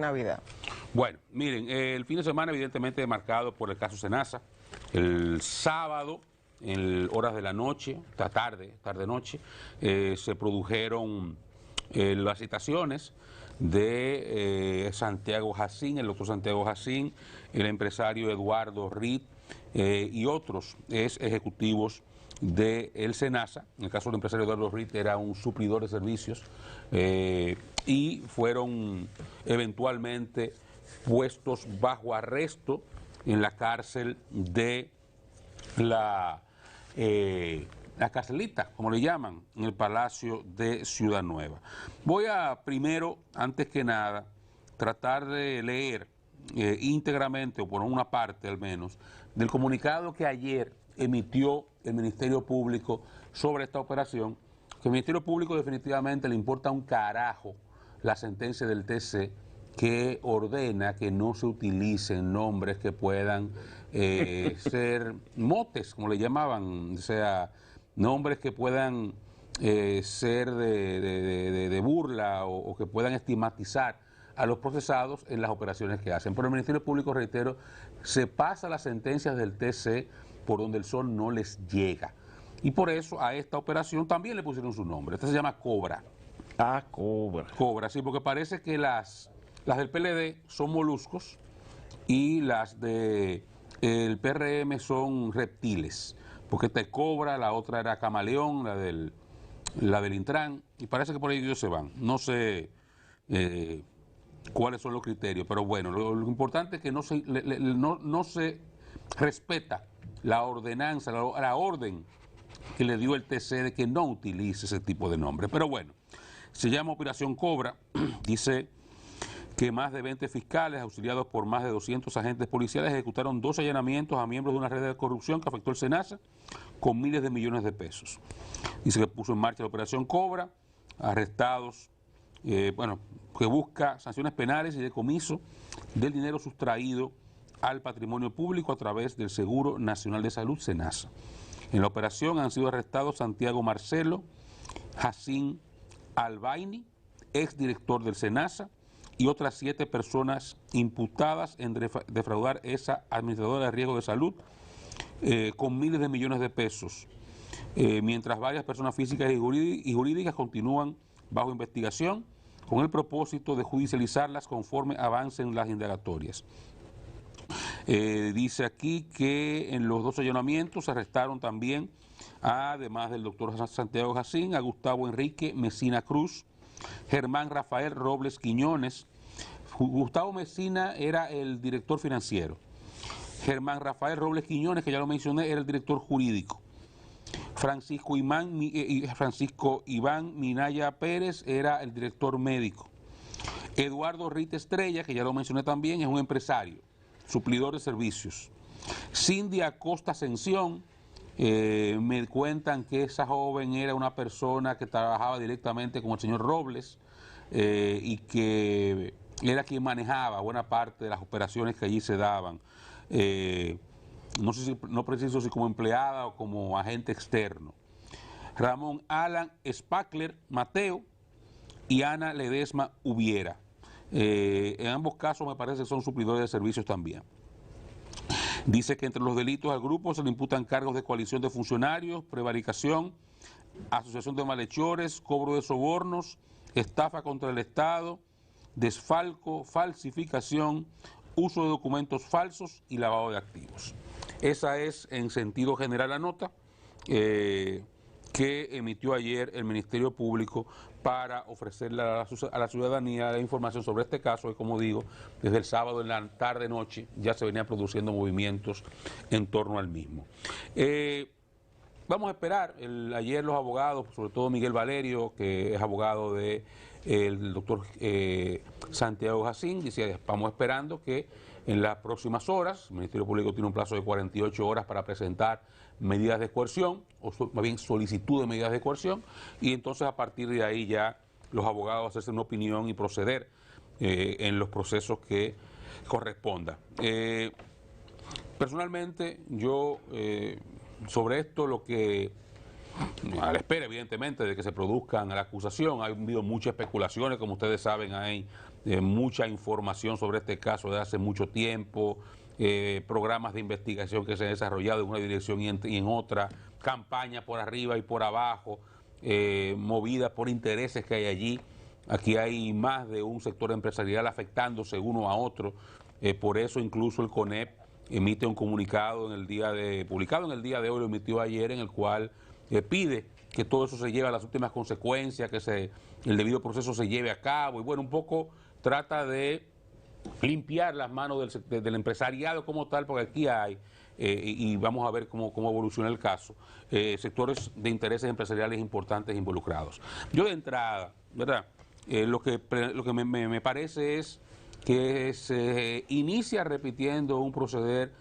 Navidad. Bueno, miren, el fin de semana evidentemente marcado por el caso Senasa. El sábado, en horas de la noche, tarde-noche, se produjeron las citaciones de Santiago Jacín, el doctor Santiago Jacín, el empresario Eduardo Rid y otros ejecutivos del Senasa. En el caso del empresario Eduardo Rid era un suplidor de servicios y fueron eventualmente puestos bajo arresto en la cárcel de la Carcelita, como le llaman, en el Palacio de Ciudad Nueva. Voy a primero, antes que nada, tratar de leer íntegramente, o por una parte al menos, del comunicado que ayer emitió el Ministerio Público sobre esta operación, que el Ministerio Público definitivamente le importa un carajo la sentencia del TC que ordena que no se utilicen nombres que puedan ser motes, como le llamaban, o sea, nombres que puedan ser de burla o que puedan estigmatizar a los procesados en las operaciones que hacen. Pero el Ministerio Público, reitero, se pasa las sentencias del TC por donde el sol no les llega. Y por eso a esta operación también le pusieron su nombre. Esta se llama Cobra. Ah, Cobra. Cobra, sí, porque parece que las del PLD son moluscos y las del PRM son reptiles. Porque esta es Cobra, la otra era Camaleón, la del Intran, y parece que por ahí ellos se van. No sé cuáles son los criterios, pero bueno, lo importante es que no se respeta la ordenanza, la orden que le dio el TC de que no utilice ese tipo de nombre. Pero bueno, se llama Operación Cobra, dice que más de 20 fiscales, auxiliados por más de 200 agentes policiales, ejecutaron 2 allanamientos a miembros de una red de corrupción que afectó el Senasa con miles de millones de pesos. Dice que puso en marcha la Operación Cobra, arrestados, que busca sanciones penales y decomiso del dinero sustraído al patrimonio público a través del Seguro Nacional de Salud, Senasa. En la operación han sido arrestados Santiago Marcelo, Jacín Albaini, exdirector del Senasa, y otras 7 personas imputadas en defraudar esa administradora de riesgo de salud con miles de millones de pesos, mientras varias personas físicas y jurídicas continúan bajo investigación con el propósito de judicializarlas conforme avancen las indagatorias. Dice aquí que en los 2 allanamientos se arrestaron también, además del doctor Santiago Jacín, a Gustavo Enrique Mesina Cruz, Germán Rafael Robles Quiñones. Gustavo Mesina era el director financiero. Germán Rafael Robles Quiñones, que ya lo mencioné, era el director jurídico. Francisco Iván Minaya Pérez era el director médico. Eduardo Rita Estrella, que ya lo mencioné también, es un empresario, suplidor de servicios. Cindy Acosta Ascensión, me cuentan que esa joven era una persona que trabajaba directamente con el señor Robles y que era quien manejaba buena parte de las operaciones que allí se daban. No sé si, no preciso si como empleada o como agente externo. Ramón Alan Spackler Mateo y Ana Ledesma Hubiera. En ambos casos me parece que son suplidores de servicios también. Dice que entre los delitos al grupo se le imputan cargos de coalición de funcionarios, prevaricación, asociación de malhechores, cobro de sobornos, estafa contra el Estado, desfalco, falsificación, uso de documentos falsos y lavado de activos. Esa es en sentido general la nota que emitió ayer el Ministerio Público para ofrecerle a la ciudadanía la información sobre este caso, que como digo, desde el sábado en la tarde-noche ya se venían produciendo movimientos en torno al mismo. Vamos a esperar, ayer los abogados, sobre todo Miguel Valerio, que es abogado del doctor Santiago Jacín, decía, vamos esperando que en las próximas horas, el Ministerio Público tiene un plazo de 48 horas para presentar medidas de coerción, o más bien solicitud de medidas de coerción, y entonces a partir de ahí ya los abogados hacerse una opinión y proceder en los procesos que corresponda. Personalmente, yo sobre esto lo que, a la espera evidentemente de que se produzcan la acusación, ha habido muchas especulaciones, como ustedes saben, hay mucha información sobre este caso desde hace mucho tiempo, programas de investigación que se han desarrollado en una dirección y en otra, campañas por arriba y por abajo, movidas por intereses que hay allí. Aquí hay más de un sector empresarial afectándose uno a otro, por eso incluso el CONEP emite un comunicado publicado en el día de hoy, lo emitió ayer, en el cual pide que todo eso se lleve a las últimas consecuencias, que el debido proceso se lleve a cabo, y bueno, un poco trata de limpiar las manos del empresariado como tal, porque aquí hay, y vamos a ver cómo evoluciona el caso, sectores de intereses empresariales importantes involucrados. Yo de entrada, ¿verdad? Lo que me parece es que se inicia repitiendo un proceder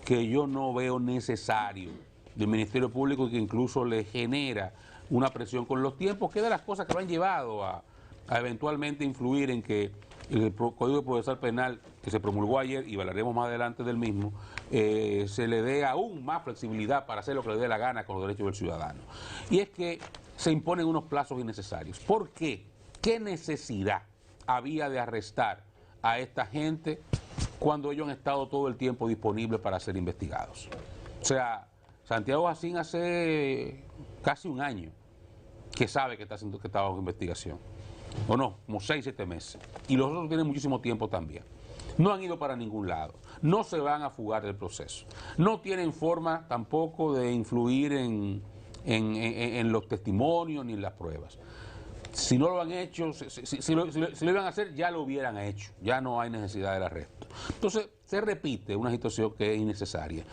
que yo no veo necesario del Ministerio Público y que incluso le genera una presión con los tiempos, que es de las cosas que lo han llevado a eventualmente influir en que el Código Procesal Penal que se promulgó ayer, y hablaremos más adelante del mismo, se le dé aún más flexibilidad para hacer lo que le dé la gana con los derechos del ciudadano. Y es que se imponen unos plazos innecesarios. ¿Por qué? ¿Qué necesidad había de arrestar a esta gente cuando ellos han estado todo el tiempo disponibles para ser investigados? O sea, Santiago Jacín hace casi un año que sabe que está bajo investigación. O no, como 6, 7 meses. Y los otros tienen muchísimo tiempo también. No han ido para ningún lado. No se van a fugar del proceso. No tienen forma tampoco de influir en los testimonios ni en las pruebas. Si no lo han hecho, si lo iban a hacer, ya lo hubieran hecho. Ya no hay necesidad del arresto. Entonces, se repite una situación que es innecesaria.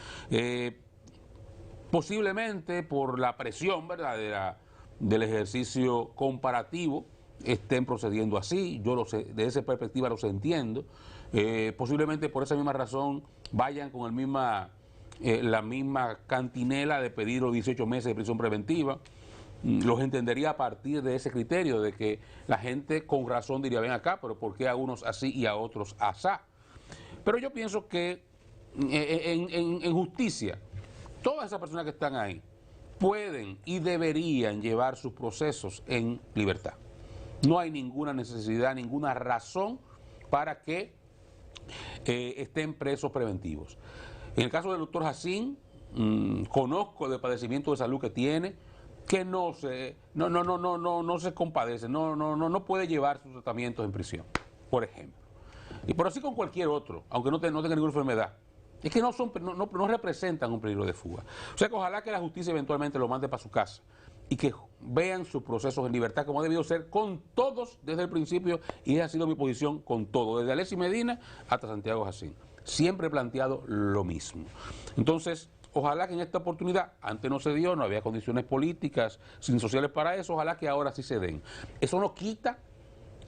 Posiblemente por la presión, ¿verdad?, del ejercicio comparativo, estén procediendo así. Yo de esa perspectiva los entiendo. Posiblemente por esa misma razón vayan con la misma cantinela de pedir los 18 meses de prisión preventiva. Los entendería a partir de ese criterio, de que la gente con razón diría, ven acá, pero ¿por qué a unos así y a otros asá? Pero yo pienso que en justicia, todas esas personas que están ahí pueden y deberían llevar sus procesos en libertad. No hay ninguna necesidad, ninguna razón para que estén presos preventivos. En el caso del doctor Jacín, conozco el padecimiento de salud que tiene, que no se compadece, no puede llevar sus tratamientos en prisión, por ejemplo. Y por así con cualquier otro, aunque no tenga ninguna enfermedad. Es que no representan un peligro de fuga. O sea que ojalá que la justicia eventualmente lo mande para su casa y que vean sus procesos en libertad, como ha debido ser con todos desde el principio, y esa ha sido mi posición con todo, desde Alexis Medina hasta Santiago Jacín. Siempre he planteado lo mismo. Entonces, ojalá que en esta oportunidad, antes no se dio, no había condiciones políticas, sin sociales para eso, ojalá que ahora sí se den. Eso no quita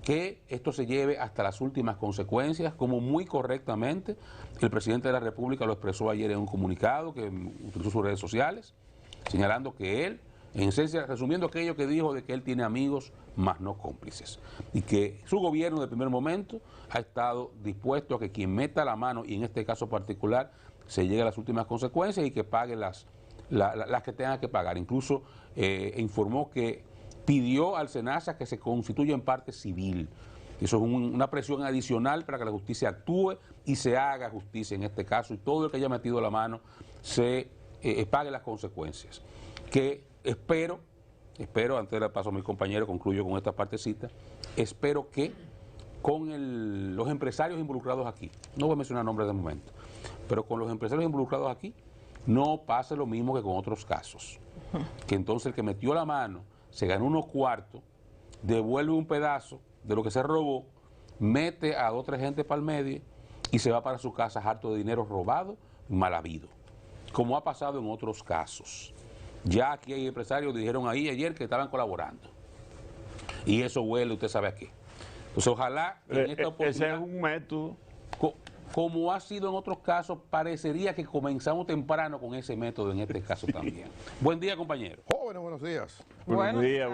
que esto se lleve hasta las últimas consecuencias, como muy correctamente el presidente de la República lo expresó ayer en un comunicado que utilizó sus redes sociales, señalando que él, en esencia, resumiendo aquello que dijo de que él tiene amigos, más no cómplices, y que su gobierno de primer momento ha estado dispuesto a que quien meta la mano, y en este caso particular, se llegue a las últimas consecuencias y que pague las que tenga que pagar. Incluso informó que pidió al SENASA que se constituya en parte civil. Eso es una presión adicional para que la justicia actúe y se haga justicia en este caso, y todo el que haya metido la mano se pague las consecuencias. Que espero, antes de dar paso a mi compañero, concluyo con esta partecita, espero que con los empresarios involucrados aquí, no voy a mencionar nombres de momento, pero con los empresarios involucrados aquí no pase lo mismo que con otros casos. Que entonces el que metió la mano se ganó unos cuartos, devuelve un pedazo de lo que se robó, mete a 2 o 3 gente para el medio y se va para su casa harto de dinero robado y mal habido, como ha pasado en otros casos. Ya aquí hay empresarios que dijeron ahí ayer que estaban colaborando, y eso huele, usted sabe a qué. Entonces ojalá en esta oportunidad, ese es un método. Como ha sido en otros casos, parecería que comenzamos temprano con ese método en este caso también. Buen día, compañero. Jóvenes, buenos días. Buenos días.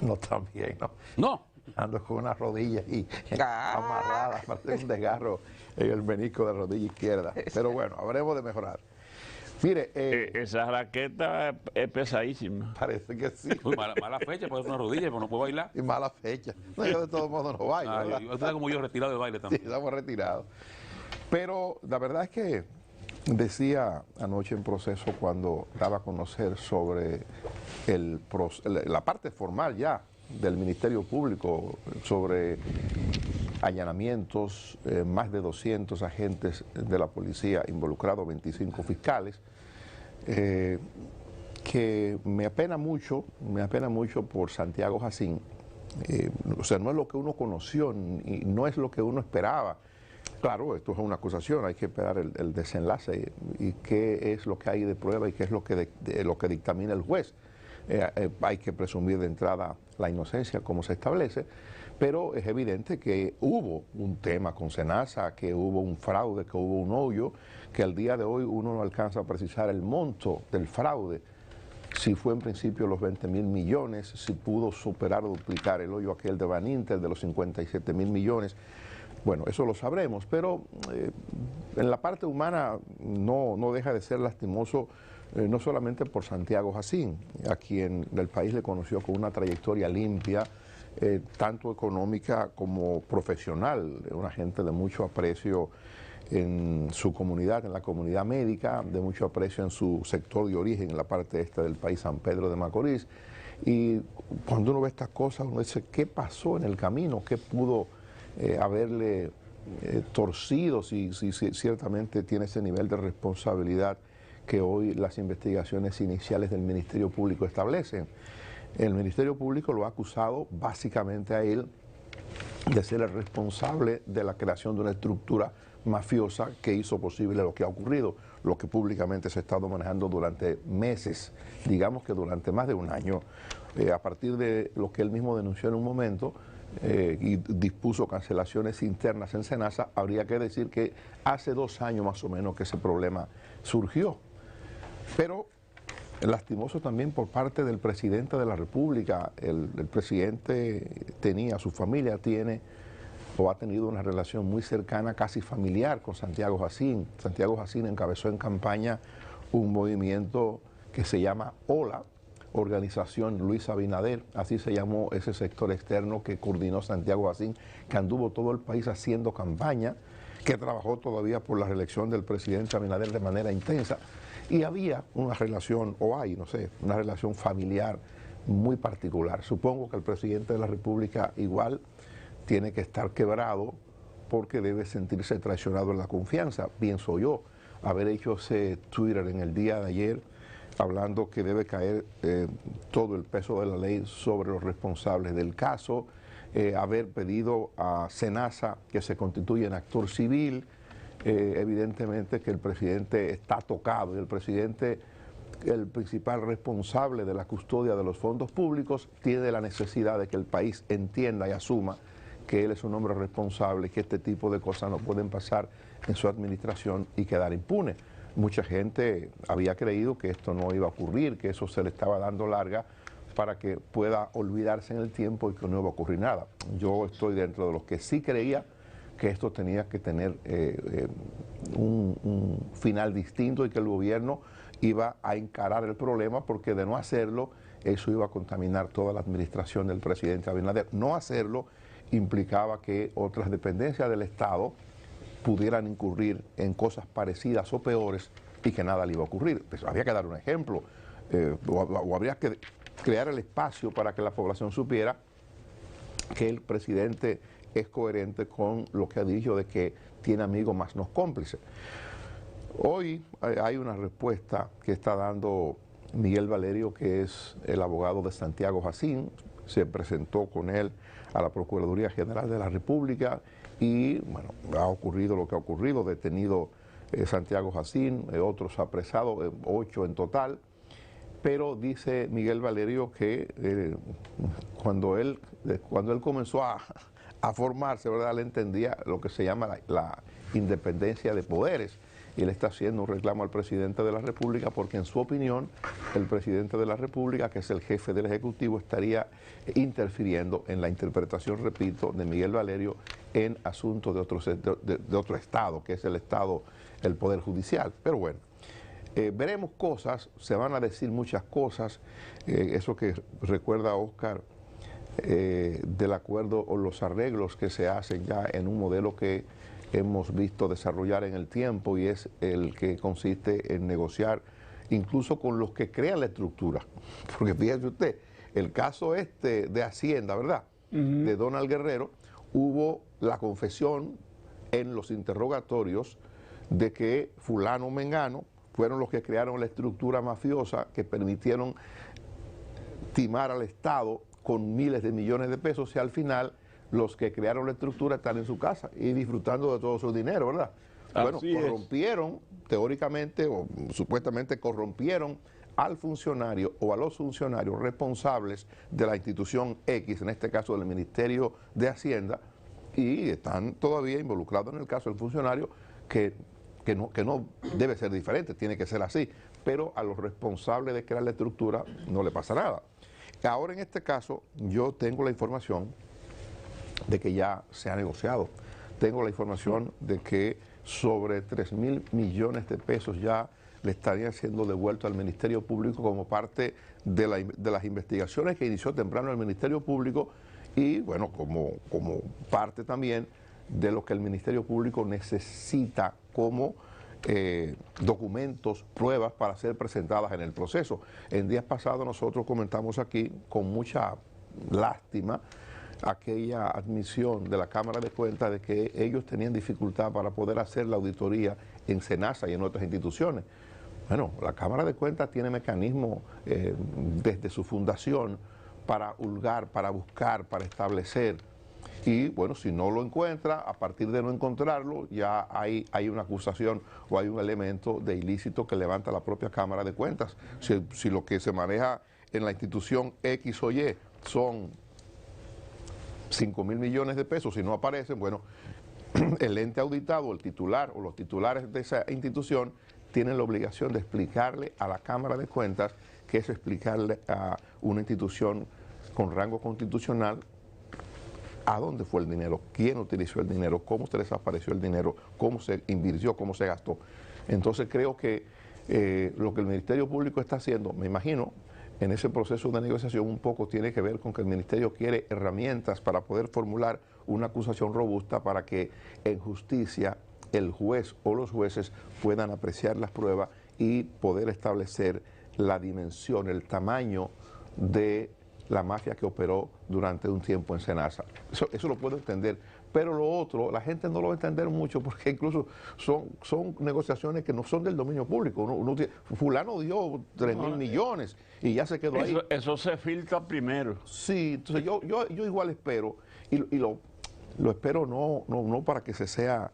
No está bien, ¿no? No. Ando con una rodilla ahí amarrada, parece un desgarro en el menisco de la rodilla izquierda. Pero bueno, habremos de mejorar. Mire, Esa raqueta es pesadísima. parece que sí. Uy, mala fecha, puede ser una rodilla, pero no puedo bailar. Y mala fecha. No, yo de todos modos no bailo, ¿verdad? Usted está como yo retirado del baile Sí, también. estamos retirados. Pero la verdad es que decía anoche en proceso cuando daba a conocer sobre la parte formal ya del Ministerio Público sobre allanamientos, más de 200 agentes de la policía involucrados, 25 fiscales, que me apena mucho por Santiago Jacín. O sea, no es lo que uno conoció y no es lo que uno esperaba. Claro, esto es una acusación, hay que esperar el desenlace y qué es lo que hay de prueba y qué es lo que dictamina el juez. Hay que presumir de entrada la inocencia como se establece, pero es evidente que hubo un tema con Senasa, que hubo un fraude, que hubo un hoyo, que al día de hoy uno no alcanza a precisar el monto del fraude, si fue en principio los 20.000 millones, si pudo superar o duplicar el hoyo aquel de Van Inter de los 57.000 millones. Bueno, eso lo sabremos, pero en la parte humana no deja de ser lastimoso, no solamente por Santiago Jacín, a quien el país le conoció con una trayectoria limpia, tanto económica como profesional, una gente de mucho aprecio en su comunidad, en la comunidad médica, de mucho aprecio en su sector de origen, en la parte esta del país, San Pedro de Macorís. Y cuando uno ve estas cosas, uno dice, ¿qué pasó en el camino? ¿Qué pudo haberle torcido si ciertamente tiene ese nivel de responsabilidad que hoy las investigaciones iniciales del Ministerio Público establecen? El Ministerio Público lo ha acusado básicamente a él de ser el responsable de la creación de una estructura mafiosa que hizo posible lo que ha ocurrido, lo que públicamente se ha estado manejando durante meses, digamos que durante más de un año, a partir de lo que él mismo denunció en un momento y dispuso cancelaciones internas en Senasa. Habría que decir que hace 2 años más o menos que ese problema surgió, pero lastimoso también por parte del presidente de la República. El presidente tenía, su familia tiene o ha tenido una relación muy cercana, casi familiar, con Santiago Jacín. Santiago Jacín encabezó en campaña un movimiento que se llama OLA, Organización Luis Abinader, así se llamó ese sector externo que coordinó Santiago Jacín, que anduvo todo el país haciendo campaña, que trabajó todavía por la reelección del presidente Abinader de manera intensa. Y había una relación, o hay, no sé, una relación familiar muy particular. Supongo que el presidente de la República igual tiene que estar quebrado porque debe sentirse traicionado en la confianza, pienso yo. Haber hecho ese Twitter en el día de ayer hablando que debe caer todo el peso de la ley sobre los responsables del caso, haber pedido a Senasa que se constituya en actor civil, evidentemente que el presidente está tocado y el presidente, el principal responsable de la custodia de los fondos públicos, tiene la necesidad de que el país entienda y asuma que él es un hombre responsable y que este tipo de cosas no pueden pasar en su administración y quedar impune. Mucha gente había creído que esto no iba a ocurrir, que eso se le estaba dando larga para que pueda olvidarse en el tiempo y que no iba a ocurrir nada. Yo estoy dentro de los que sí creía que esto tenía que tener un final distinto y que el gobierno iba a encarar el problema, porque de no hacerlo, eso iba a contaminar toda la administración del presidente Abinader. No hacerlo implicaba que otras dependencias del Estado pudieran incurrir en cosas parecidas o peores y que nada le iba a ocurrir. Pues había que dar un ejemplo, o habría que crear el espacio para que la población supiera que el presidente es coherente con lo que ha dicho de que tiene amigos más no cómplices. Hoy hay una respuesta que está dando Miguel Valerio, que es el abogado de Santiago Jacín. Se presentó con él a la Procuraduría General de la República y, bueno, ha ocurrido lo que ha ocurrido, detenido Santiago Jacín, otros apresados, 8 en total, pero dice Miguel Valerio que cuando él comenzó a formarse, ¿verdad?, él entendía lo que se llama la independencia de poderes. Y él está haciendo un reclamo al presidente de la República porque, en su opinión, el presidente de la República, que es el jefe del Ejecutivo, estaría interfiriendo en la interpretación, repito, de Miguel Valerio en asuntos de otro Estado, que es el Estado, el Poder Judicial. Pero bueno, veremos cosas, se van a decir muchas cosas, eso que recuerda Oscar del acuerdo o los arreglos que se hacen ya en un modelo que hemos visto desarrollar en el tiempo, y es el que consiste en negociar incluso con los que crean la estructura. Porque fíjese usted, el caso de Hacienda, ¿verdad? De Donald Guerrero, hubo la confesión en los interrogatorios de que fulano mengano fueron los que crearon la estructura mafiosa que permitieron timar al Estado con miles de millones de pesos, y al final los que crearon la estructura están en su casa y disfrutando de todo su dinero, ¿verdad? Bueno, corrompieron, teóricamente o supuestamente corrompieron al funcionario o a los funcionarios responsables de la institución X, en este caso del Ministerio de Hacienda, y están todavía involucrados en el caso del funcionario que no debe ser diferente, tiene que ser así, pero a los responsables de crear la estructura no le pasa nada. Ahora en este caso yo tengo la información de que ya se ha negociado, tengo la información de que sobre 3.000 millones de pesos ya le estarían siendo devueltos al Ministerio Público como parte de las investigaciones que inició temprano el Ministerio Público, y bueno, como parte también de lo que el Ministerio Público necesita como documentos, pruebas para ser presentadas en el proceso. En días pasados nosotros comentamos aquí con mucha lástima aquella admisión de la Cámara de Cuentas de que ellos tenían dificultad para poder hacer la auditoría en SENASA y en otras instituciones. Bueno, la Cámara de Cuentas tiene mecanismos desde su fundación para hurgar, para buscar, para establecer. Y bueno, si no lo encuentra, a partir de no encontrarlo, ya hay una acusación o hay un elemento de ilícito que levanta la propia Cámara de Cuentas. Si lo que se maneja en la institución X o Y son 5.000 millones de pesos, si no aparecen, bueno, el ente auditado, el titular o los titulares de esa institución tienen la obligación de explicarle a la Cámara de Cuentas, que es explicarle a una institución con rango constitucional a dónde fue el dinero, quién utilizó el dinero, cómo se desapareció el dinero, cómo se invirtió, cómo se gastó. Entonces creo que lo que el Ministerio Público está haciendo, me imagino, en ese proceso de negociación un poco tiene que ver con que el Ministerio quiere herramientas para poder formular una acusación robusta para que en justicia el juez o los jueces puedan apreciar las pruebas y poder establecer la dimensión, el tamaño de la mafia que operó durante un tiempo en SENASA. Eso lo puedo entender, pero lo otro, la gente no lo va a entender mucho porque incluso son negociaciones que no son del dominio público. Fulano dio 3.000 millones y ya se quedó ahí. Eso se filtra primero. Sí, entonces yo igual espero, y lo espero no para que se sea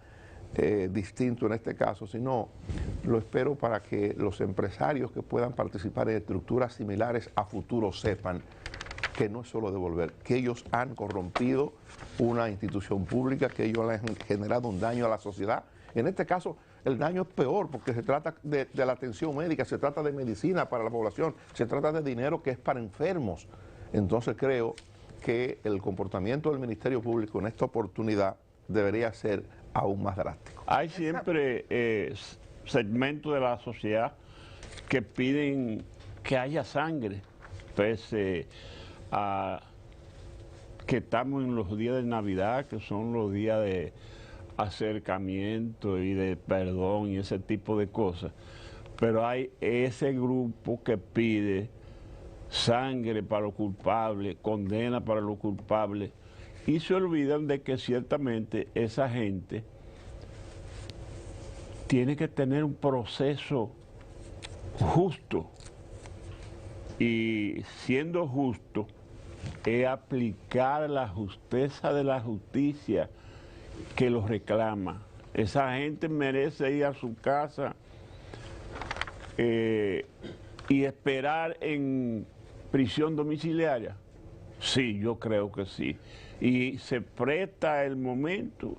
distinto en este caso, sino lo espero para que los empresarios que puedan participar en estructuras similares a futuro sepan que no es solo devolver, que ellos han corrompido una institución pública, que ellos le han generado un daño a la sociedad. En este caso, el daño es peor porque se trata de la atención médica, se trata de medicina para la población, se trata de dinero que es para enfermos. Entonces creo que el comportamiento del Ministerio Público en esta oportunidad debería ser aún más drástico. Hay siempre segmentos de la sociedad que piden que haya sangre, pese a que estamos en los días de Navidad, que son los días de acercamiento y de perdón y ese tipo de cosas. Pero hay ese grupo que pide sangre para los culpables, condena para los culpables, y se olvidan de que ciertamente esa gente tiene que tener un proceso justo, y siendo justo es aplicar la justeza de la justicia que los reclama. Esa gente merece ir a su casa y esperar en prisión domiciliaria. Sí, yo creo que sí. Y se presta el momento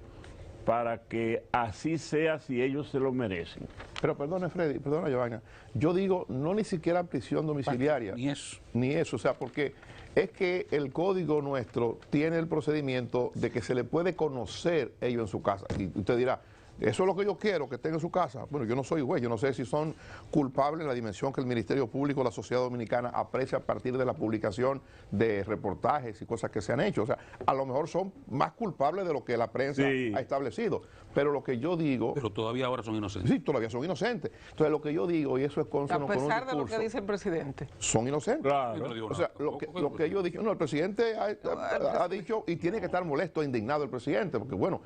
para que así sea si ellos se lo merecen. Pero perdona Freddy, perdona Giovanna, yo digo no ni siquiera prisión domiciliaria. Ni eso. Ni eso, o sea, porque es que el código nuestro tiene el procedimiento de que se le puede conocer ellos en su casa. Y usted dirá, eso es lo que yo quiero, que estén en su casa. Bueno, yo no soy juez, yo no sé si son culpables en la dimensión que el Ministerio Público, la sociedad dominicana aprecia a partir de la publicación de reportajes y cosas que se han hecho. O sea, a lo mejor son más culpables de lo que la prensa ha establecido. Pero lo que yo digo... Pero todavía ahora son inocentes. Sí, todavía son inocentes. Entonces, lo que yo digo, y eso es consono con un discurso... A pesar de lo que dice el presidente. Son inocentes. Claro. O sea, lo que yo dije, no, el presidente ha dicho, y tiene que estar molesto, indignado el presidente, porque bueno,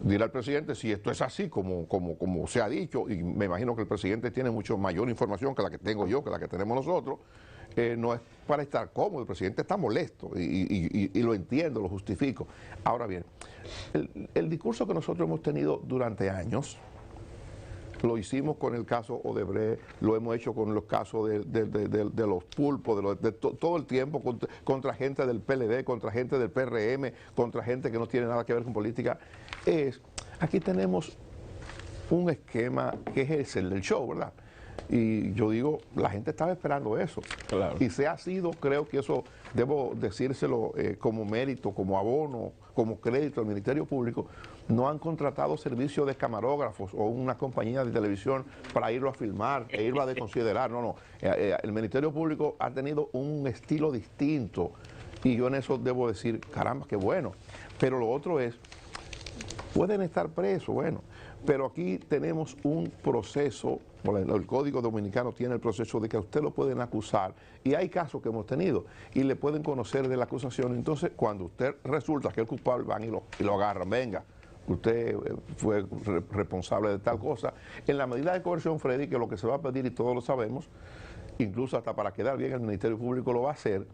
dirá el presidente si esto es así como se ha dicho, y me imagino que el presidente tiene mucho mayor información que la que tengo yo, que la que tenemos nosotros, no es para estar cómodo, el presidente está molesto y lo entiendo, lo justifico. Ahora bien, el discurso que nosotros hemos tenido durante años, lo hicimos con el caso Odebrecht, lo hemos hecho con los casos de los pulpos, todo el tiempo contra gente del PLD, contra gente del PRM, contra gente que no tiene nada que ver con política. Aquí tenemos un esquema que es el del show, ¿verdad? Y yo digo, la gente estaba esperando eso. Claro. Y se ha sido, creo que eso debo decírselo como mérito, como abono, como crédito al Ministerio Público, no han contratado servicio de camarógrafos o una compañía de televisión para irlo a filmar e irlo a desconsiderar. No. El Ministerio Público ha tenido un estilo distinto y yo en eso debo decir, caramba, qué bueno. Pero lo otro es, pueden estar presos, bueno, pero aquí tenemos un proceso, el Código Dominicano tiene el proceso de que a usted lo pueden acusar, y hay casos que hemos tenido, y le pueden conocer de la acusación. Entonces, cuando usted resulta que es culpable, van y lo agarran, venga, usted fue responsable de tal cosa. En la medida de coerción, Freddy, que lo que se va a pedir, y todos lo sabemos, incluso hasta para quedar bien el Ministerio Público lo va a hacer,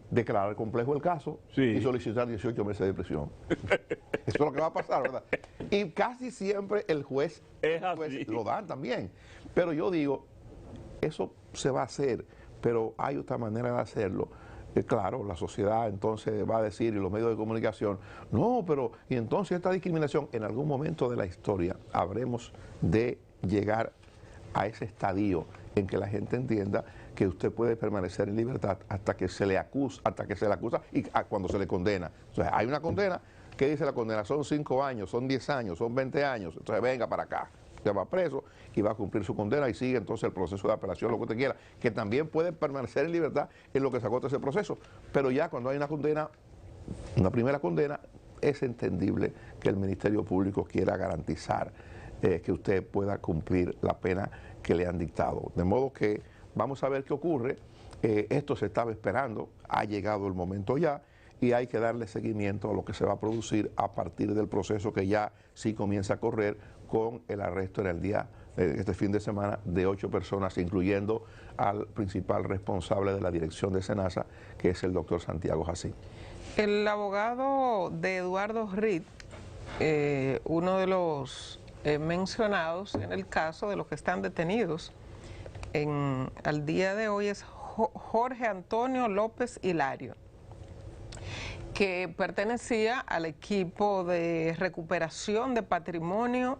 declarar complejo el caso y solicitar 18 meses de prisión. Eso es lo que va a pasar, ¿verdad? Y casi siempre el juez lo dan también. Pero yo digo, eso se va a hacer, pero hay otra manera de hacerlo. Claro, la sociedad entonces va a decir, y los medios de comunicación, no, pero, y entonces esta discriminación, en algún momento de la historia habremos de llegar a ese estadio en que la gente entienda que usted puede permanecer en libertad hasta que se le acusa, y cuando se le condena. O sea, hay una condena, ¿qué dice la condena? Son 5 años, son 10 años, son 20 años, entonces venga para acá. Usted va preso y va a cumplir su condena y sigue entonces el proceso de apelación, lo que usted quiera, que también puede permanecer en libertad en lo que se agota ese proceso. Pero ya cuando hay una condena, una primera condena, es entendible que el Ministerio Público quiera garantizar que usted pueda cumplir la pena que le han dictado. De modo que vamos a ver qué ocurre. Esto se estaba esperando, ha llegado el momento ya, y hay que darle seguimiento a lo que se va a producir a partir del proceso que ya sí comienza a correr con el arresto en el día, este fin de semana, de 8 personas, incluyendo al principal responsable de la dirección de SENASA, que es el doctor Santiago Jacín. El abogado de Eduardo Reed, uno de los mencionados en el caso de los que están detenidos al día de hoy, es Jorge Antonio López Hilario, que pertenecía al equipo de recuperación de patrimonio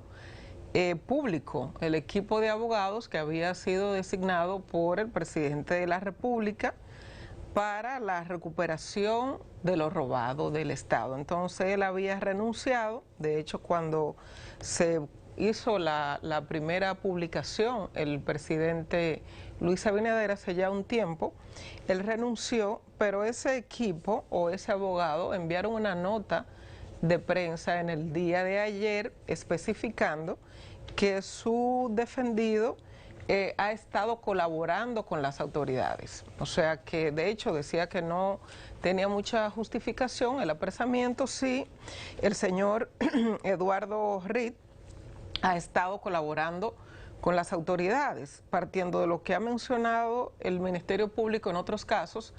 público, el equipo de abogados que había sido designado por el presidente de la República para la recuperación de lo robado del Estado. Entonces él había renunciado. De hecho, cuando se hizo la primera publicación, el presidente Luis Abinader, hace ya un tiempo, él renunció, pero ese equipo o ese abogado enviaron una nota de prensa en el día de ayer especificando que su defendido ha estado colaborando con las autoridades. O sea que de hecho decía que no tenía mucha justificación el apresamiento si el señor Eduardo Reed ha estado colaborando con las autoridades, partiendo de lo que ha mencionado el Ministerio Público en otros casos.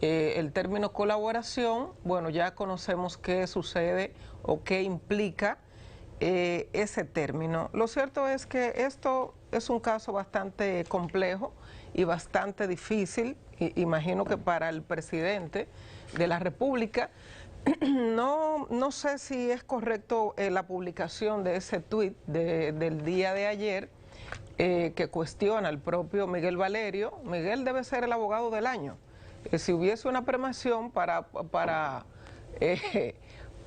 El término colaboración, bueno, ya conocemos qué sucede o qué implica ese término. Lo cierto es que esto es un caso bastante complejo y bastante difícil, imagino que para el presidente de la República. No sé si es correcto la publicación de ese tuit del día de ayer que cuestiona al propio Miguel Valerio. Miguel debe ser el abogado del año. Si hubiese una premiación para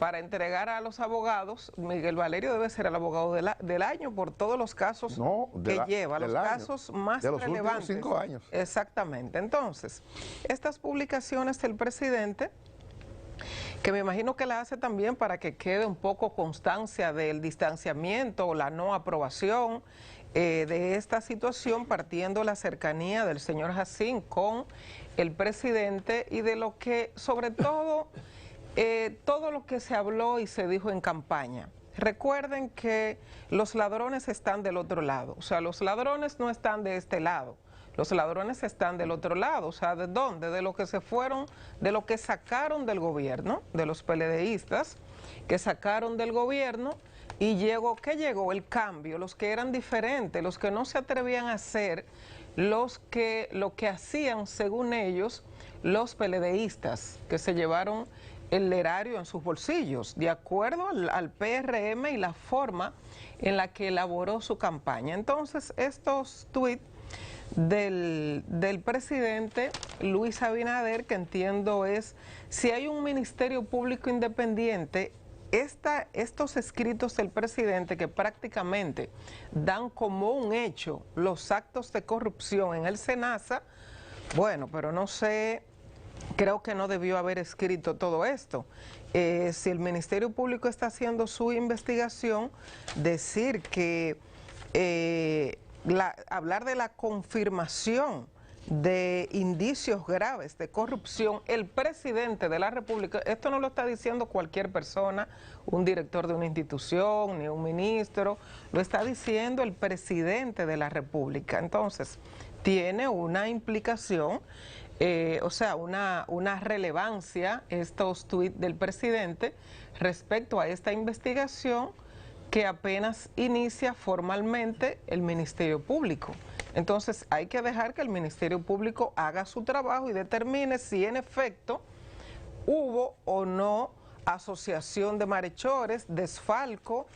para entregar a los abogados. Miguel Valerio debe ser el abogado del año por todos los casos que lleva, los casos más relevantes. De los últimos 5 años. Exactamente. Entonces, estas publicaciones del presidente, que me imagino que la hace también para que quede un poco constancia del distanciamiento o la no aprobación de esta situación, partiendo la cercanía del señor Hassin con el presidente y de lo que, sobre todo, todo lo que se habló y se dijo en campaña. Recuerden que los ladrones están del otro lado, o sea, los ladrones no están de este lado. Los ladrones están del otro lado, o sea, ¿de dónde? De lo que se fueron, de lo que sacaron del gobierno, de los PLDistas, que sacaron del gobierno, y ¿qué llegó? El cambio, los que eran diferentes, los que no se atrevían a hacer lo que hacían, según ellos, los PLDistas, que se llevaron el erario en sus bolsillos, de acuerdo al PRM y la forma en la que elaboró su campaña. Entonces, estos tuits del presidente Luis Abinader, que entiendo es, si hay un ministerio público independiente, estos escritos del presidente que prácticamente dan como un hecho los actos de corrupción en el SENASA, bueno, pero no sé, creo que no debió haber escrito todo esto. Si el Ministerio Público está haciendo su investigación, decir que hablar de la confirmación de indicios graves de corrupción, el presidente de la República, esto no lo está diciendo cualquier persona, un director de una institución, ni un ministro, lo está diciendo el presidente de la República. Entonces, tiene una implicación, o sea, una relevancia estos tuits del presidente respecto a esta investigación que apenas inicia formalmente el Ministerio Público. Entonces hay que dejar que el Ministerio Público haga su trabajo y determine si en efecto hubo o no asociación de malhechores, desfalco,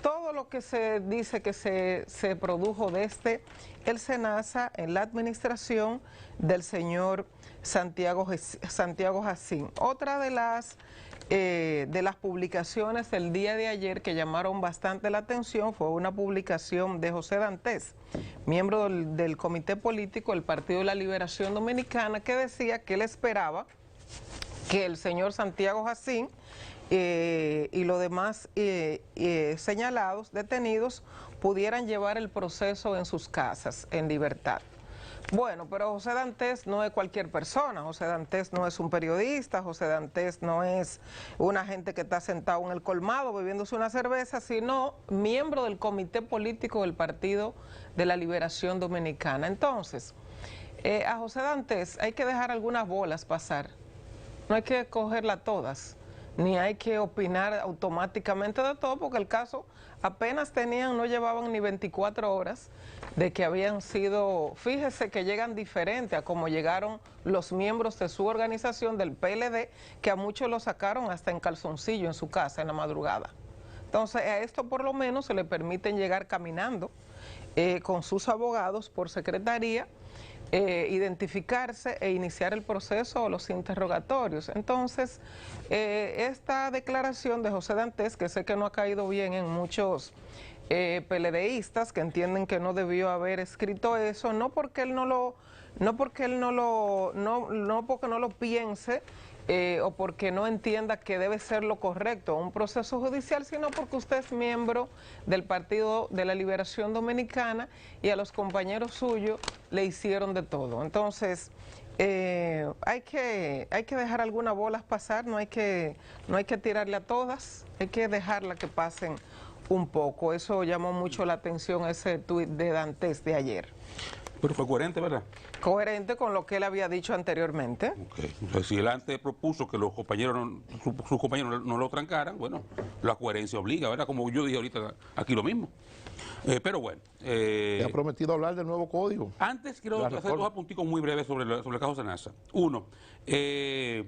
todo lo que se dice que se produjo desde el SENASA en la administración del señor Santiago Hassin. Otra de las publicaciones del día de ayer que llamaron bastante la atención fue una publicación de José Dantes, miembro del Comité Político del Partido de la Liberación Dominicana, que decía que él esperaba que el señor Santiago Hassin y los demás señalados, detenidos, pudieran llevar el proceso en sus casas, en libertad. Bueno, pero José Dantes no es cualquier persona, José Dantes no es un periodista, José Dantes no es una gente que está sentado en el colmado bebiéndose una cerveza, sino miembro del Comité Político del Partido de la Liberación Dominicana. Entonces, a José Dantes hay que dejar algunas bolas pasar, no hay que cogerlas todas, ni hay que opinar automáticamente de todo, porque el caso apenas no llevaban ni 24 horas de que habían sido, fíjese que llegan diferente a como llegaron los miembros de su organización del PLD, que a muchos lo sacaron hasta en calzoncillo en su casa en la madrugada. Entonces a esto por lo menos se le permiten llegar caminando con sus abogados por secretaría, identificarse e iniciar el proceso o los interrogatorios. Entonces, esta declaración de José Dantes, que sé que no ha caído bien en muchos PLDistas, que entienden que no debió haber escrito eso, no porque no lo piense, o porque no entienda que debe ser lo correcto un proceso judicial, sino porque usted es miembro del Partido de la Liberación Dominicana y a los compañeros suyos le hicieron de todo. Entonces, hay que dejar algunas bolas pasar, no hay que tirarle a todas, hay que dejarla que pasen un poco. Eso llamó mucho la atención, ese tuit de Dantes de ayer. Pero fue coherente, ¿verdad? Coherente con lo que él había dicho anteriormente. Okay. Entonces, si él antes propuso que los compañeros, sus compañeros no lo trancaran, bueno, la coherencia obliga, ¿verdad? Como yo dije ahorita aquí lo mismo. Pero bueno. ¿Te ha prometido hablar del nuevo código? Antes quiero hacer dos apunticos muy breves sobre el caso SENASA. Uno, en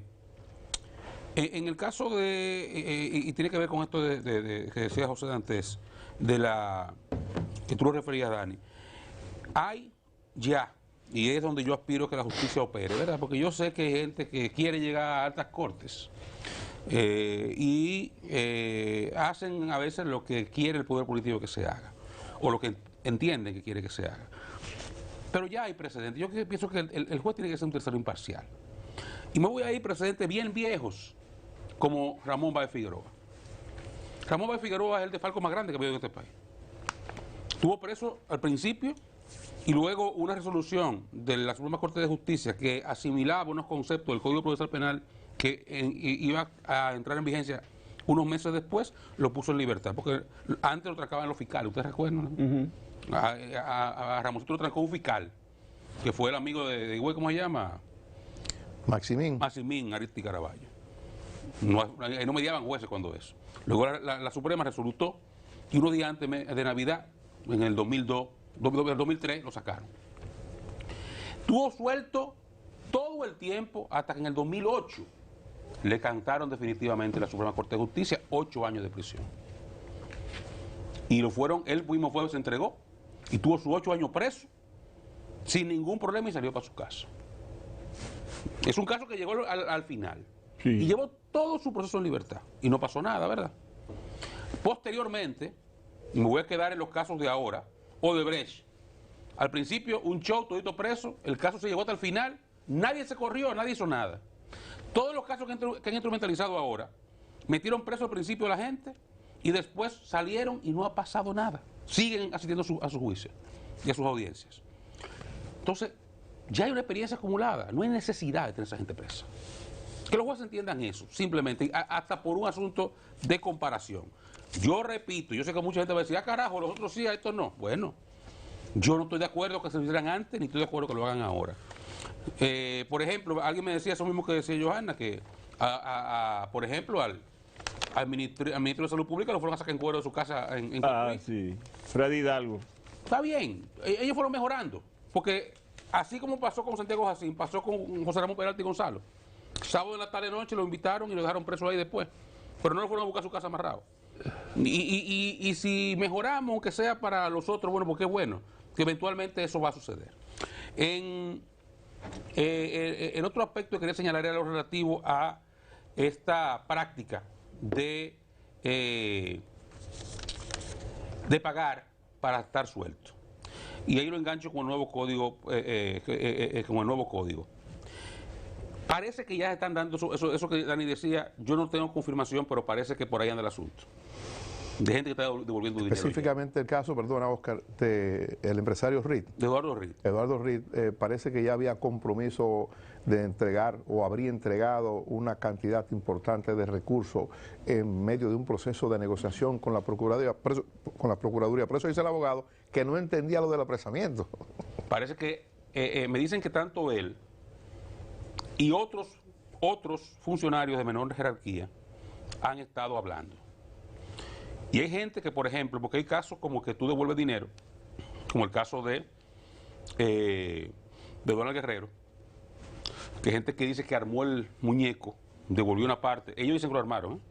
el caso y tiene que ver con esto que decía José Dantes, que tú lo referías, Dani, hay ya, y es donde yo aspiro que la justicia opere, ¿verdad? Porque yo sé que hay gente que quiere llegar a altas cortes Hacen a veces lo que quiere el poder político que se haga, o lo que entienden que quiere que se haga. Pero ya hay precedentes. Yo pienso que el juez tiene que ser un tercero imparcial. Y me voy a ir precedentes bien viejos, como Ramón Báez Figueroa. Ramón Báez Figueroa es el desfalco más grande que ha habido en este país. Estuvo preso al principio y luego una resolución de la Suprema Corte de Justicia que asimilaba unos conceptos del Código Procesal Penal que iba a entrar en vigencia unos meses después, lo puso en libertad, porque antes lo trancaban los fiscales, ¿ustedes recuerdan? A Ramoncito lo trancó un fiscal, que fue el amigo de Higüey, ¿cómo se llama? Maximín Aristi Caraballo. No mediaban jueces cuando eso. Luego la Suprema resolutó y unos días antes de Navidad, en el 2003, lo sacaron. Estuvo suelto todo el tiempo hasta que en el 2008 le cantaron definitivamente la Suprema Corte de Justicia 8 años de prisión. Y él mismo fue, se entregó y tuvo sus 8 años preso sin ningún problema y salió para su casa. Es un caso que llegó al final. Sí. Y llevó todo su proceso en libertad. Y no pasó nada, ¿verdad? Posteriormente, y me voy a quedar en los casos de ahora, Odebrecht. Al principio, un show, todito preso, el caso se llevó hasta el final, nadie se corrió, nadie hizo nada. Todos los casos que han instrumentalizado ahora, metieron preso al principio a la gente y después salieron y no ha pasado nada. Siguen asistiendo a su juicio y a sus audiencias. Entonces, ya hay una experiencia acumulada, no hay necesidad de tener a esa gente presa. Que los jueces entiendan eso, simplemente, hasta por un asunto de comparación. Yo repito, yo sé que mucha gente va a decir, carajo, los otros sí, a estos no. Bueno, yo no estoy de acuerdo que se lo hicieran antes, ni estoy de acuerdo que lo hagan ahora. Por ejemplo, alguien me decía eso mismo que decía Johanna, que, por ejemplo, al ministro de Salud Pública lo fueron a sacar en cuero de su casa en Cotuí. Sí, Freddy Hidalgo. Está bien, ellos fueron mejorando, porque así como pasó con Santiago Jacín, pasó con José Ramón Peralta y Gonzalo. Sábado en la tarde noche lo invitaron y lo dejaron preso ahí después, pero no lo fueron a buscar a su casa amarrado. Y si mejoramos, aunque sea para los otros, bueno, porque es bueno, que eventualmente eso va a suceder. En otro aspecto que quería señalar era lo relativo a esta práctica de pagar para estar suelto. Y ahí lo engancho con el nuevo código. Parece que ya están dando eso que Dani decía, yo no tengo confirmación, pero parece que por ahí anda el asunto. De gente que está devolviendo dinero. Específicamente el caso, perdona Oscar, el empresario Reed. De Eduardo Reed. Eduardo Reed, parece que ya había compromiso de entregar o habría entregado una cantidad importante de recursos en medio de un proceso de negociación con la Procuraduría. Por eso dice el abogado que no entendía lo del apresamiento. Parece que me dicen que tanto él y otros funcionarios de menor jerarquía han estado hablando. Y hay gente que, por ejemplo, porque hay casos como que tú devuelves dinero, como el caso de Donald Guerrero, que hay gente que dice que armó el muñeco, devolvió una parte, ellos dicen que lo armaron,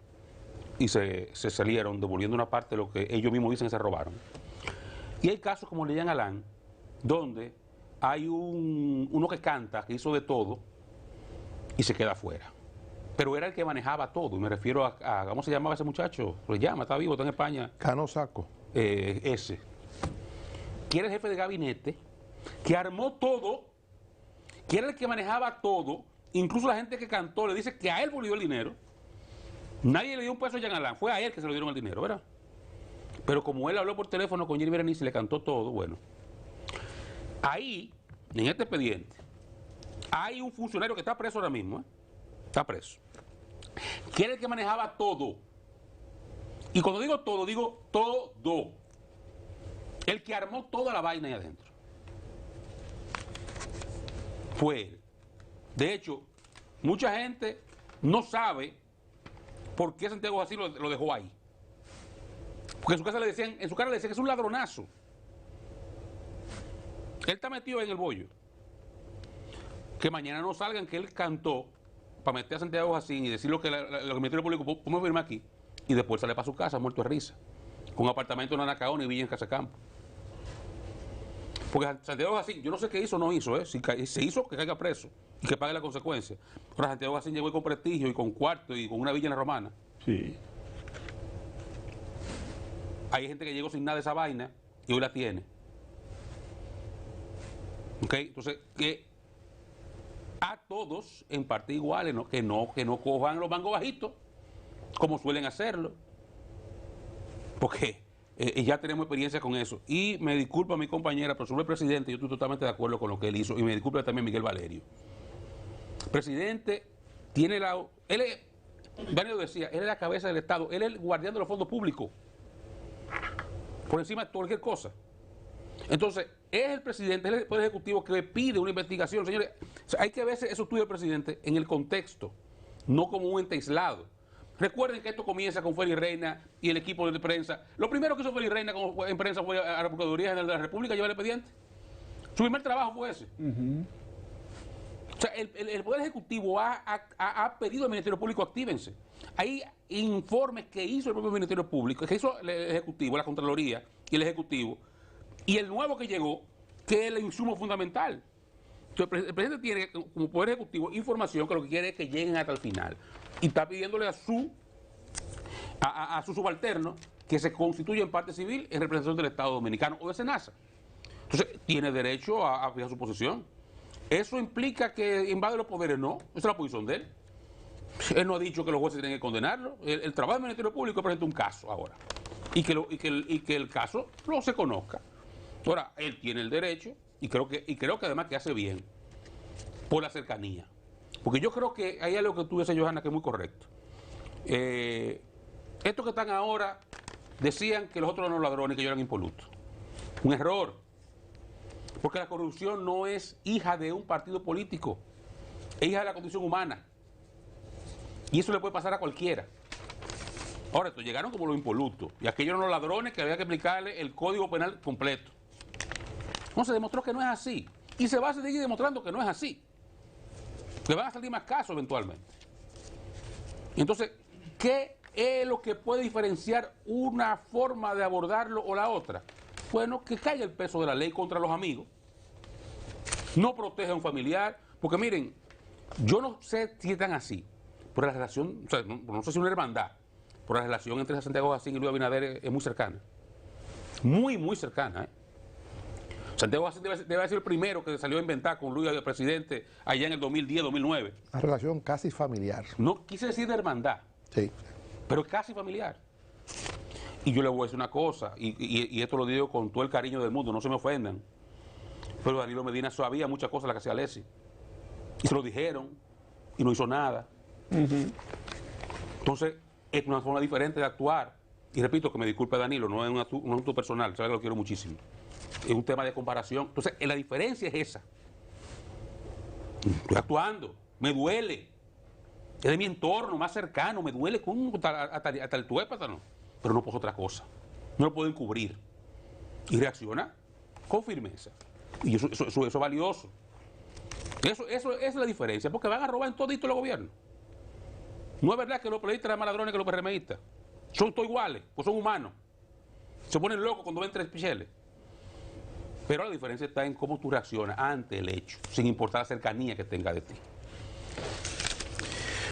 y se salieron devolviendo una parte de lo que ellos mismos dicen que se robaron. Y hay casos como Leyan Alán, donde hay uno que canta, que hizo de todo, y se queda afuera. Pero era el que manejaba todo, y me refiero a ¿cómo se llamaba ese muchacho? Lo llama, está vivo, está en España. Cano Saco. Ese. Que era el jefe de gabinete, que armó todo, que era el que manejaba todo, incluso la gente que cantó le dice que a él volvió el dinero. Nadie le dio un peso a Jean Alain, fue a él que se lo dieron el dinero, ¿verdad? Pero como él habló por teléfono con Jenny Berenice y le cantó todo, bueno. Ahí, en este expediente, hay un funcionario que está preso ahora mismo, ¿eh? Está preso. Que era el que manejaba todo. Y cuando digo todo, digo todo. El que armó toda la vaina ahí adentro. Fue él. De hecho, mucha gente no sabe por qué Santiago Jacín lo dejó ahí. Porque en su cara le decían que es un ladronazo. Él está metido en el bollo. Que mañana no salgan que él cantó para meter a Santiago Jacín y decir lo que el Ministerio Público, ¿cómo firma aquí? Y después sale para su casa muerto de risa, con apartamento en Anacaona y villa en Casacampo. Porque Santiago Jacín, yo no sé qué hizo o no hizo, si se hizo, que caiga preso. y que pague la consecuencia. Ahora Santiago Jacín llegó con prestigio y con cuarto y con una villa en la Romana. Sí. Hay gente que llegó sin nada de esa vaina y hoy la tiene. ¿Ok? Entonces, que a todos en parte iguales, ¿no? Que no cojan los mangos bajitos, como suelen hacerlo. Porque ya tenemos experiencia con eso. Y me disculpa mi compañera, pero sobre el presidente, yo estoy totalmente de acuerdo con lo que él hizo. Y me disculpa también Miguel Valerio. El presidente tiene Valerio decía, él es la cabeza del Estado, él es el guardián de los fondos públicos. Por encima de cualquier cosa. Entonces, es el presidente, es el Poder Ejecutivo que le pide una investigación. Señores, o sea, hay que ver eso estudio del presidente en el contexto, no como un ente aislado. Recuerden que esto comienza con Félix Reina y el equipo de prensa. Lo primero que hizo Félix Reina en prensa fue a la Procuraduría General de la República llevar el expediente. Su primer trabajo fue ese. O sea, el Poder Ejecutivo ha pedido al Ministerio Público actívense. Hay informes que hizo el propio Ministerio Público, que hizo el Ejecutivo, la Contraloría y el Ejecutivo, y el nuevo que llegó, que es el insumo fundamental. Entonces, el presidente tiene como Poder Ejecutivo información que lo que quiere es que lleguen hasta el final. Y está pidiéndole a su subalterno que se constituya en parte civil en representación del Estado Dominicano o de SENASA. Entonces, tiene derecho a fijar su posición. ¿Eso implica que invade los poderes? No, esa es la posición de él. Él no ha dicho que los jueces tienen que condenarlo. El trabajo del Ministerio Público es presentar un caso ahora. Y que el caso no se conozca. Ahora, él tiene el derecho, y creo que además que hace bien, por la cercanía. Porque yo creo que hay algo que tú dices, Johanna, que es muy correcto. Estos que están ahora decían que los otros eran los ladrones, que ellos eran impolutos. Un error. Porque la corrupción no es hija de un partido político, es hija de la condición humana. Y eso le puede pasar a cualquiera. Ahora, estos llegaron como los impolutos, y aquellos eran los ladrones que había que aplicarle el Código Penal completo. No, se demostró que no es así. Y se va a seguir demostrando que no es así. Le van a salir más casos eventualmente. Entonces, ¿qué es lo que puede diferenciar una forma de abordarlo o la otra? Bueno, que caiga el peso de la ley contra los amigos. No protege a un familiar. Porque miren, yo no sé si están así. Pero la relación, o sea, no sé si una hermandad, pero la relación entre Santiago Jacín y Luis Abinader es muy cercana. Muy, muy cercana, ¿eh? Santiago Jacín debe haber sido el primero que salió a inventar con Luis el presidente allá en el 2010-2009. Una relación casi familiar. No quise decir de hermandad, Sí. pero casi familiar. Y yo le voy a decir una cosa, y esto lo digo con todo el cariño del mundo, no se me ofendan. Pero Danilo Medina sabía muchas cosas de las que hacía Alessi. Y se lo dijeron, y no hizo nada. Entonces, es una forma diferente de actuar. Y repito, que me disculpe Danilo, no es un asunto personal, sabe que lo quiero muchísimo. Es un tema de comparación. Entonces, la diferencia es esa. Estoy actuando, me duele. Es de mi entorno más cercano, me duele hasta el tuépatano. Pero no puedo otra cosa. No lo puedo encubrir. Y reacciona con firmeza. Y eso es valioso. Eso es la diferencia, porque van a robar en todito los gobiernos. No es verdad que los periodistas eran más ladrones que los PRMistas. Son todos iguales, pues son humanos. Se ponen locos cuando ven tres picheles. Pero la diferencia está en cómo tú reaccionas ante el hecho, sin importar la cercanía que tenga de ti.